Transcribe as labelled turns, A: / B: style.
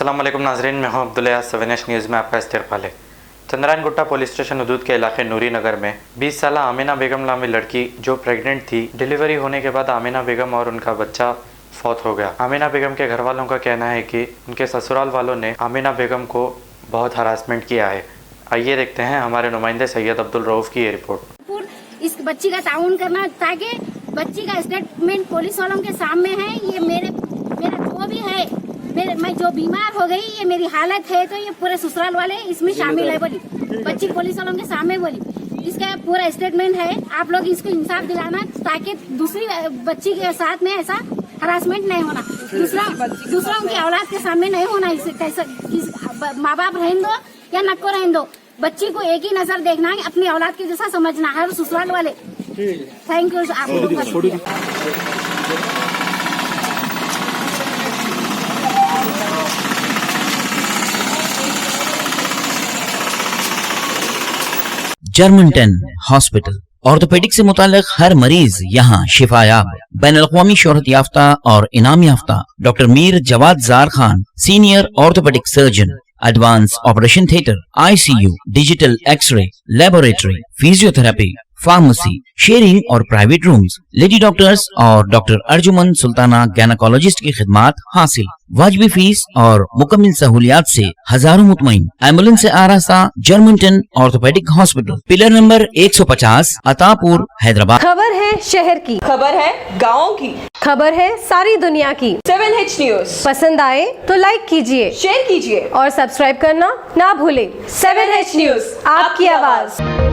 A: अस्सलाम वालेकुम नाजरीन, मैं हूं अब्दुल्ला। 7H न्यूज़ में आपका इस्तेक़बाल है। चंद्रायन गुट्टा पुलिस स्टेशन हदूद के इलाके नूरी नगर में 20 साल आमिना बेगम नामी लड़की जो प्रेग्नेंट थी, डिलीवरी होने के बाद आमिना बेगम और उनका बच्चा फौत हो गया। आमिना बेगम के घर वालों का कहना है कि उनके ससुराल वालों ने आमिना बेगम को बहुत हरासमेंट किया है। आइए देखते हैं हमारे नुमाइंदे सैयद अब्दुल रऊफ की ये रिपोर्ट।
B: इस बच्ची का ताउन करना ताकि बच्ची का स्टेटमेंट पुलिस वालों के सामने है। ये मेरा जो भी है, मैं जो बीमार हो गई, ये मेरी हालत है, तो ये पूरे ससुराल वाले इसमें शामिल है बोली। बच्ची पुलिस वालों के सामने बोली, इसका पूरा स्टेटमेंट है। आप लोग इसको इंसाफ दिलाना ताकि दूसरी बच्ची के साथ में ऐसा हरासमेंट नहीं होना, दूसरा उनकी औलाद के सामने नहीं होना। इसे कैसा माँ बाप रहने दो या नको रहने दो, बच्ची को एक ही नजर देखना है, अपनी औलाद के जैसा समझना है। ससुराल वाले थैंक यू आप लोग।
C: जर्मनटन हॉस्पिटल ऑर्थोपेडिक से मुताल्लिक हर मरीज यहाँ शिफायाब। बैनुल-अक़वामी शोहरत याफ्ता और इनाम याफ्ता doctor Mir Jawad Jar Khan, senior orthopaedic surgeon, advance operation theatre, ICU, digital x-ray, laboratory, physiotherapy, pharmacy, sharing और प्राइवेट रूम्स, लेडी डॉक्टर्स और डॉक्टर अर्जुमन सुल्ताना गैनकोलॉजिस्ट की खिदमात हासिल। वाजिबी फीस और मुकम्मल सहूलियात से हजारों मुतमईन। एम्बुलेंस से आरास्ता Germanton orthopaedic hospital, pillar number 150, Attapur, Hyderabad.
D: खबर है शहर की,
E: खबर है गाँव की,
D: खबर है सारी दुनिया की।
E: 7H न्यूज़
D: पसंद आए तो लाइक कीजिए,
E: शेयर कीजिए
D: और सब्सक्राइब करना ना भूलें।
E: 7H न्यूज़,
D: आपकी आवाज।